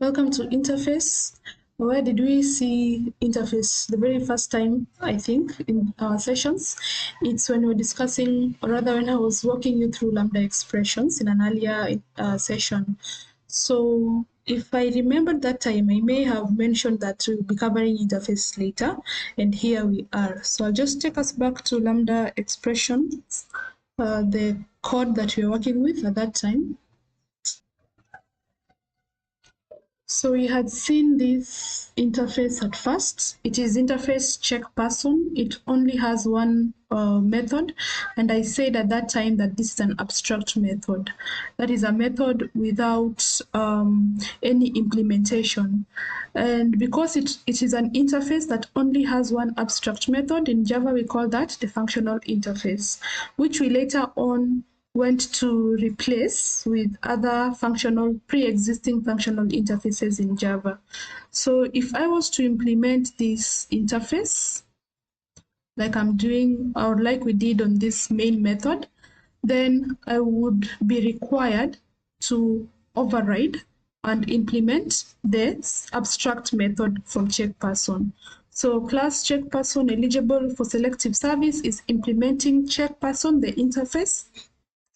Welcome to Interface. Where did we see interface the very first time, I think, in our sessions? It's when we were discussing, or rather when I was walking you through lambda expressions in an earlier session. So if I remember that time, I may have mentioned that we'll be covering interface later, and here we are. So I'll just take us back to lambda expressions, the code that we were working with at that time. So we had seen this interface at first. It is interface check person. It only has one method. And I said at that time that this is an abstract method. That is a method without any implementation. And because it is an interface that only has one abstract method, in Java we call that the functional interface, which we later on went to replace with other pre-existing functional interfaces in Java. So if I was to implement this interface, like I'm doing, or like we did on this main method, then I would be required to override and implement the abstract method from checkPerson. So class checkPerson eligible for selective service is implementing checkPerson, the interface.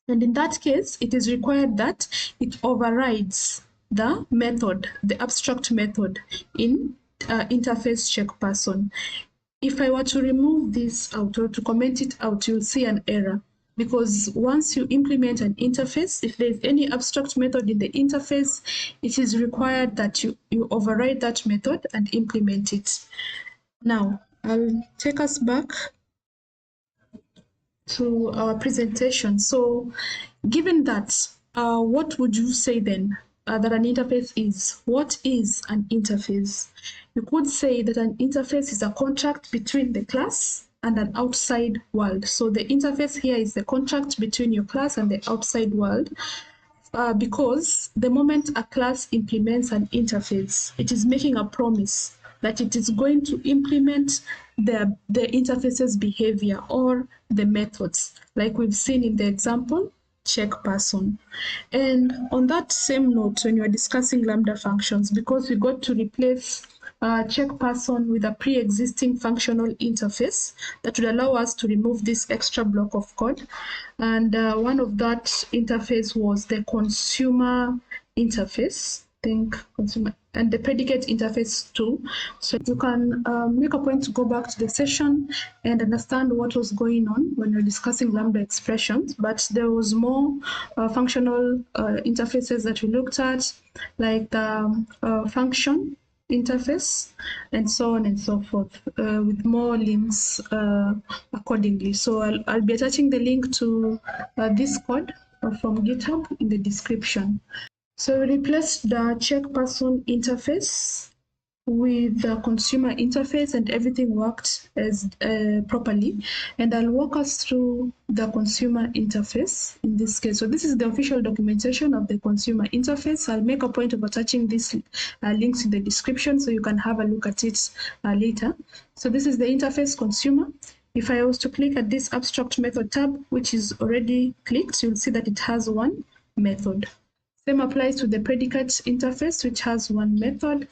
And in that case, it is required that it overrides the method, the abstract method in interface checkPerson. If I were to remove this out or to comment it out, you'll see an error. Because once you implement an interface, if there's any abstract method in the interface, it is required that you override that method and implement it. Now, I'll take us back to our presentation. So given that, what would you say then that an interface is? What is an interface? You could say that an interface is a contract between the class and an outside world. So the interface here is the contract between your class and the outside world. Because the moment a class implements an interface, it is making a promise that it is going to implement the interface's behavior or the methods, like we've seen in the example, checkPerson. And on that same note, when you're discussing lambda functions, because we got to replace checkPerson with a pre-existing functional interface that would allow us to remove this extra block of code. And one of that interface was the consumer interface. Consumer and the predicate interface too. So you can make a point to go back to the session and understand what was going on when we're discussing lambda expressions. But there was more functional interfaces that we looked at, like the function interface and so on and so forth, with more links accordingly. So I'll be attaching the link to this code from GitHub in the description. So we replaced the checkPerson interface with the consumer interface, and everything worked as properly. And I'll walk us through the consumer interface in this case. So this is the official documentation of the consumer interface. I'll make a point of attaching these links in the description so you can have a look at it later. So this is the interface consumer. If I was to click at this abstract method tab, which is already clicked, you'll see that it has one method. Same applies to the predicate interface, which has one method,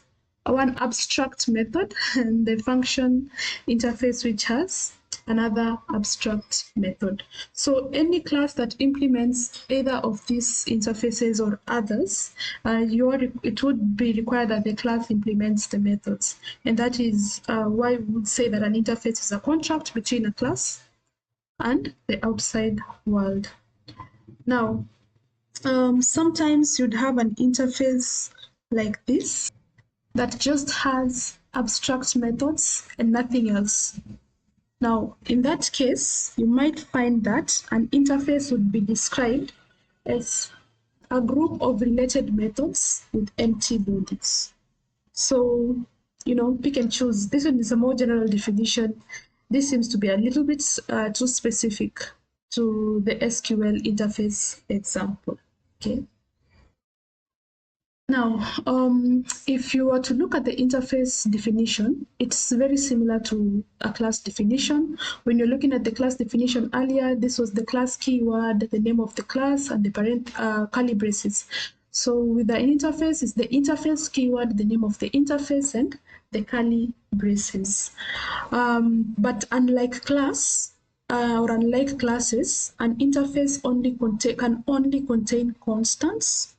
one abstract method, and the function interface, which has another abstract method. So any class that implements either of these interfaces or others, it would be required that the class implements the methods. And that is why we would say that an interface is a contract between a class and the outside world. Now, sometimes you'd have an interface like this that just has abstract methods and nothing else. Now, in that case, you might find that an interface would be described as a group of related methods with empty bodies. So, pick and choose. This one is a more general definition. This seems to be a little bit too specific to the SQL interface example. Okay. Now, if you were to look at the interface definition, it's very similar to a class definition. When you're looking at the class definition earlier, this was the class keyword, the name of the class, and the parent curly braces. So with the interface is the interface keyword, the name of the interface, and the curly braces. But unlike class or unlike classes, an interface can only contain constants,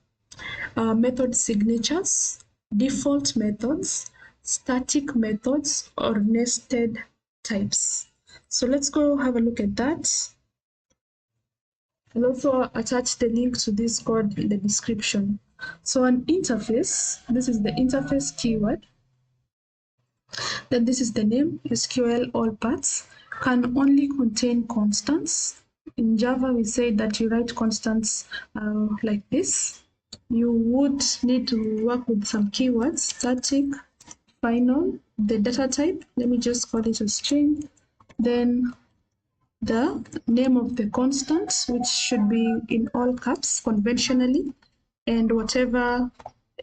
method signatures, default methods, static methods, or nested types. So let's go have a look at that. I'll also attach the link to this code in the description. So an interface, this is the interface keyword. Then this is the name, SQL all parts, can only contain constants. In Java, we say that you write constants like this. You would need to work with some keywords, static, final, the data type, let me just call it a string, then the name of the constant, which should be in all caps conventionally, and whatever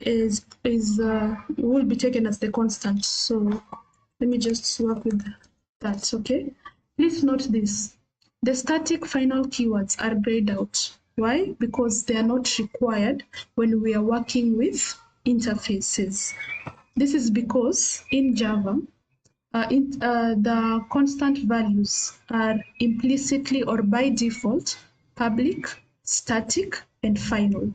will be taken as the constant. So let me just work with that, okay? Please note this. The static final keywords are grayed out. Why? Because they are not required when we are working with interfaces. This is because in Java, the constant values are implicitly or by default public, static, and final.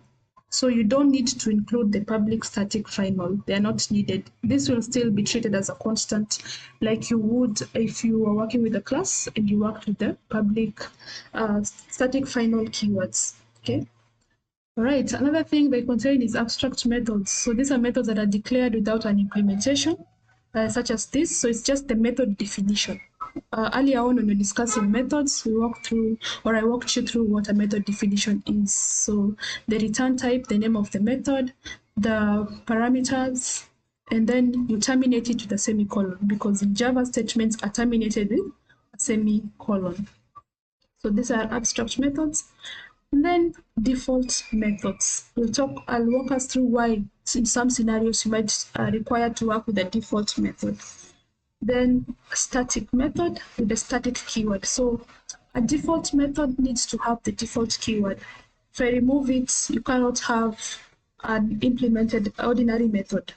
So you don't need to include the public, static, final. They are not needed. This will still be treated as a constant like you would if you were working with a class and you worked with the public, static, final keywords. Okay. All right. Another thing they contain is abstract methods. So these are methods that are declared without an implementation, such as this. So it's just the method definition. Earlier on when we're discussing methods, I walked you through what a method definition is. So the return type, the name of the method, the parameters, and then you terminate it with a semicolon, because in Java statements are terminated with a semicolon. So these are abstract methods. And then default methods. I'll walk us through why in some scenarios you might require to work with a default method. Then a static method with a static keyword. So a default method needs to have the default keyword. If I remove it, you cannot have an implemented ordinary method.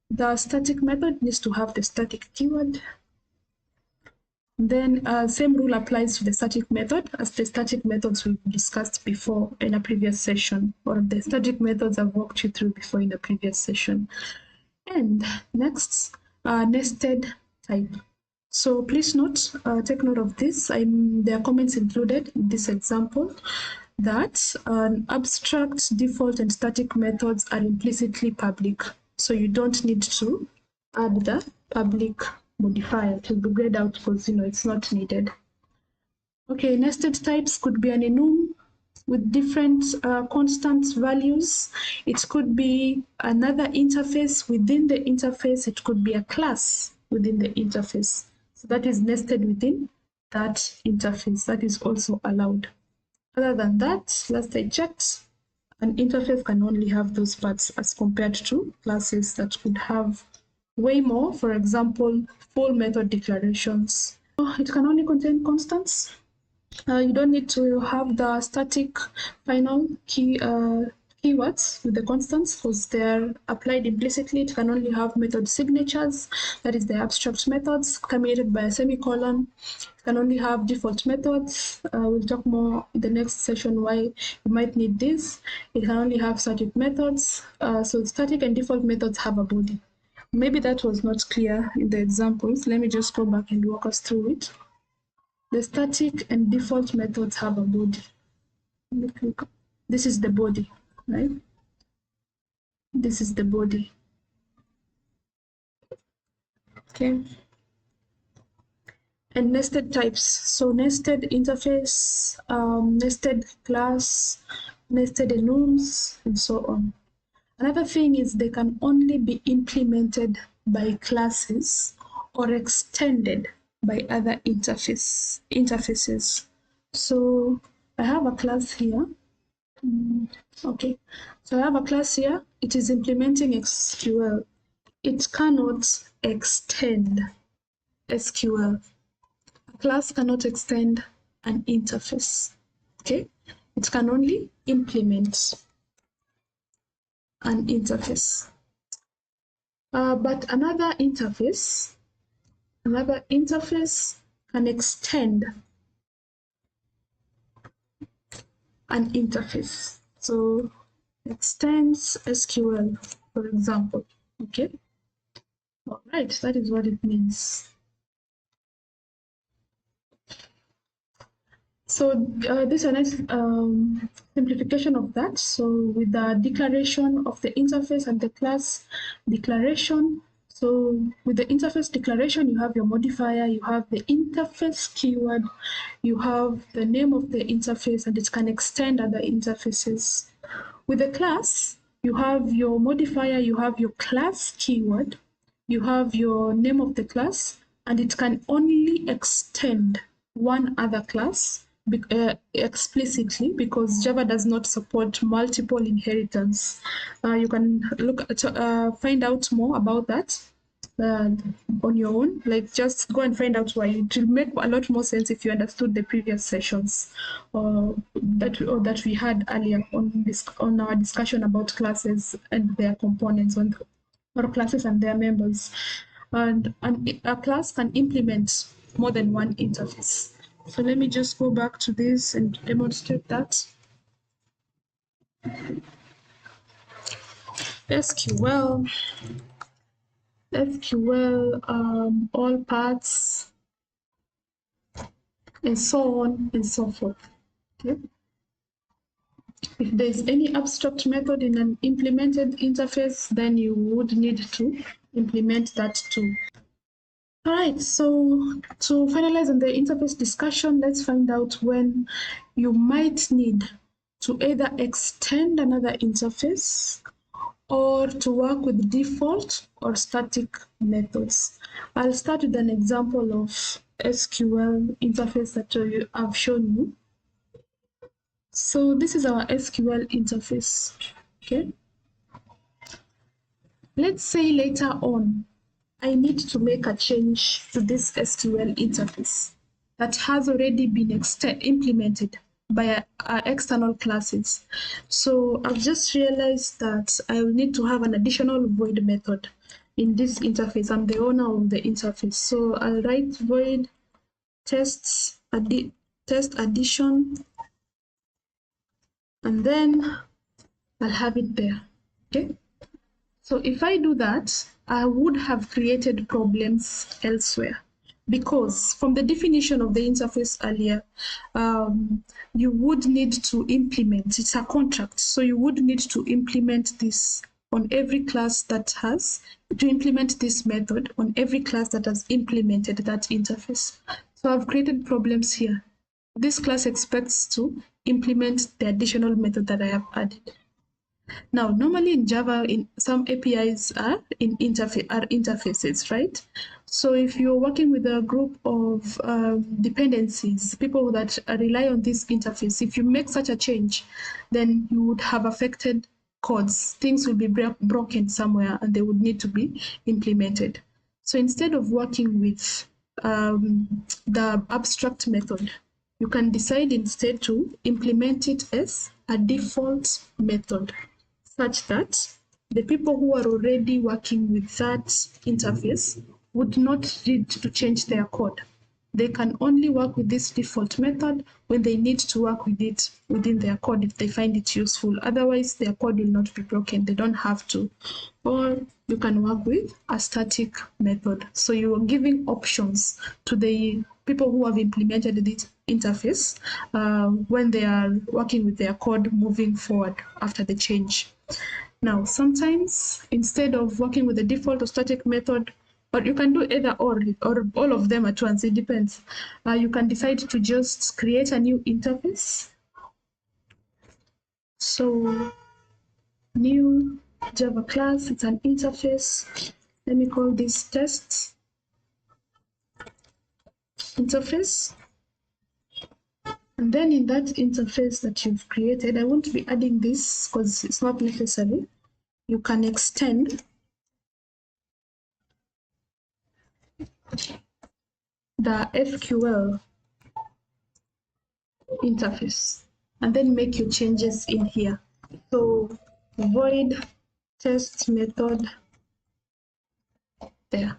The static method needs to have the static keyword. Then same rule applies to the static method as the static methods we've discussed before in a previous session, or the static methods I've walked you through before in a previous session. And next, nested type. So please note, take note of this. There are comments included in this example that abstract, default, and static methods are implicitly public. So you don't need to add the public modifier to be grayed out because it's not needed. Okay, nested types could be an enum with different constant values. It could be another interface within the interface. It could be a class within the interface. So that is nested within that interface. That is also allowed. Other than that, last I checked, an interface can only have those parts as compared to classes that could have way more. For example, full method declarations. It can only contain constants. You don't need to have the static final keywords with the constants because they're applied implicitly. It can only have method signatures, that is the abstract methods, terminated by a semicolon. It can only have default methods. We'll talk more in the next session why you might need this. It can only have static methods. So static and default methods have a body. Maybe that was not clear in the examples. Let me just go back and walk us through it. The static and default methods have a body. This is the body, right? This is the body. Okay. And nested types. So nested interface, nested class, nested enums, and so on. Another thing is they can only be implemented by classes or extended by other interfaces. So I have a class here. Okay, so I have a class here. It is implementing SQL. It cannot extend SQL. A class cannot extend an interface. Okay, it can only implement. an interface. But another interface can extend an interface. So extends SQL, for example. Okay. All right, that is what it means. So this is a nice simplification of that. So with the declaration of the interface and the class declaration. So with the interface declaration, you have your modifier, you have the interface keyword, you have the name of the interface, and it can extend other interfaces. With the class, you have your modifier, you have your class keyword, you have your name of the class, and it can only extend one other class explicitly because Java does not support multiple inheritance. You can look at, find out more about that on your own. Like, just go and find out why. It will make a lot more sense if you understood the previous sessions that we had earlier on our discussion about classes and their components, or classes and their members. And a class can implement more than one interface. So let me just go back to this and demonstrate that. SQL, all parts, and so on and so forth. Okay. If there's any abstract method in an implemented interface, then you would need to implement that too. All right, so to finalize on the interface discussion, let's find out when you might need to either extend another interface or to work with default or static methods. I'll start with an example of SQL interface that I've shown you. So this is our SQL interface, okay? Let's say later on, I need to make a change to this SQL interface that has already been implemented by our external classes. So I've just realized that I will need to have an additional void method in this interface. I'm the owner of the interface. So I'll write void test addition, and then I'll have it there, okay? So if I do that, I would have created problems elsewhere, because from the definition of the interface earlier, you would need to implement, it's a contract, so you would need to implement this on every class that has, to implement this method on every class that has implemented that interface. So I've created problems here. This class expects to implement the additional method that I have added. Now, normally in Java, some APIs are interfaces, right? So if you're working with a group of dependencies, people that rely on this interface, if you make such a change, then you would have affected codes. Things will be broken somewhere and they would need to be implemented. So instead of working with the abstract method, you can decide instead to implement it as a default method, such that the people who are already working with that interface would not need to change their code. They can only work with this default method when they need to work with it within their code if they find it useful. Otherwise, their code will not be broken. They don't have to. Or you can work with a static method. So you are giving options to the people who have implemented this interface when they are working with their code moving forward after the change. Now, sometimes instead of working with the default or static method, but you can do either or all of them at once, it depends. You can decide to just create a new interface. So new Java class, it's an interface. Let me call this test interface. And then in that interface that you've created, I won't be adding this because it's not necessary. You can extend the SQL interface and then make your changes in here. So void test method there.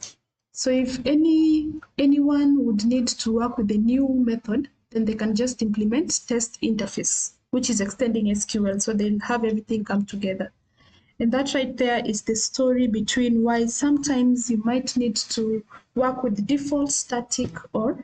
So if anyone would need to work with a new method, then they can just implement test interface, which is extending SQL, so they'll have everything come together. And that right there is the story between why sometimes you might need to work with default, static, or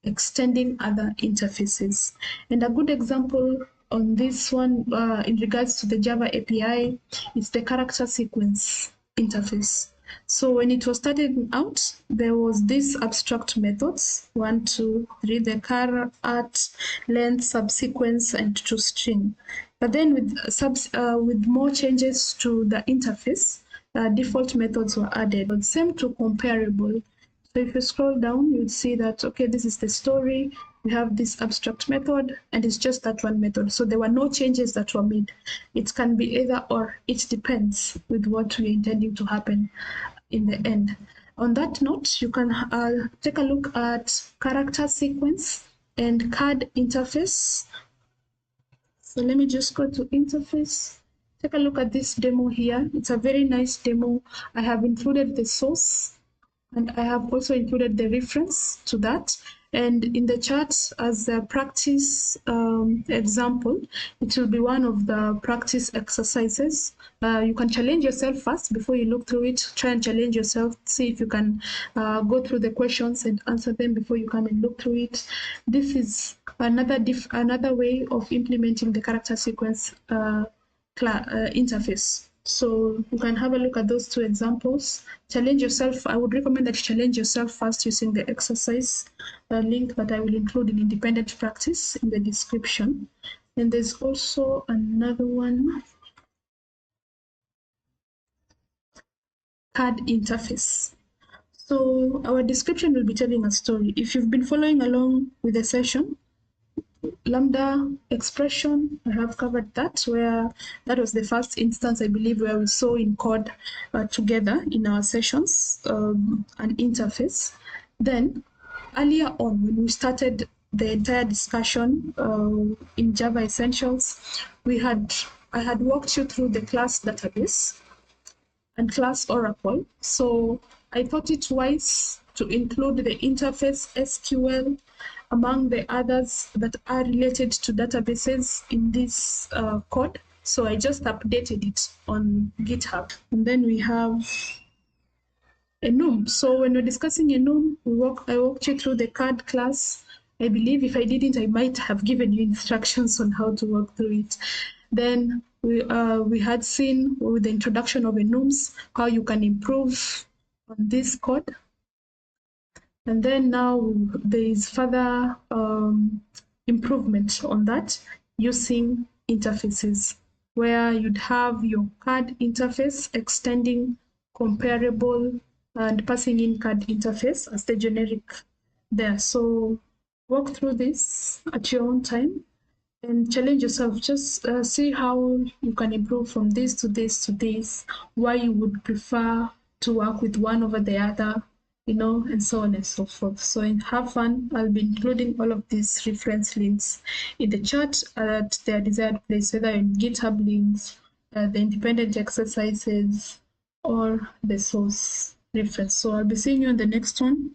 extending other interfaces. And a good example on this one in regards to the Java API is the character sequence interface. So when it was starting out, there was these abstract methods, 1, 2, 3, the char, art, length, subsequence, and toString. But then with more changes to the interface, default methods were added. Same to comparable. So if you scroll down, you'd see that, okay, this is the story. We have this abstract method, and it's just that one method. So there were no changes that were made. It can be either or. It depends with what we're intending to happen in the end. On that note, you can take a look at character sequence and card interface. So let me just go to interface. Take a look at this demo here. It's a very nice demo. I have included the source, and I have also included the reference to that. And in the chat, as a practice example, it will be one of the practice exercises. You can challenge yourself first before you look through it. Try and challenge yourself, see if you can go through the questions and answer them before you come and look through it. This is another way of implementing the character sequence interface. So you can have a look at those two examples. Challenge yourself. I would recommend that you challenge yourself first using the exercise link that I will include in independent practice in the description. And there's also another one, card interface. So our description will be telling a story. If you've been following along with the session, lambda expression, I have covered that, where that was the first instance, I believe, where we saw in code together in our sessions an interface. Then earlier on, when we started the entire discussion in Java Essentials, I had walked you through the class database and class Oracle. So I thought it wise to include the interface SQL among the others that are related to databases in this code. So I just updated it on GitHub. And then we have Enum. So when we're discussing Enum, I walked you through the card class. I believe if I didn't, I might have given you instructions on how to work through it. Then we had seen with the introduction of Enums how you can improve on this code. And then now there is further improvement on that using interfaces, where you'd have your card interface extending comparable and passing in card interface as the generic there. So walk through this at your own time and challenge yourself. Just see how you can improve from this to this to this, why you would prefer to work with one over the other, and so on and so forth. So have fun. I'll be including all of these reference links in the chat at their desired place, whether in GitHub links, the independent exercises, or the source reference. So I'll be seeing you on the next one.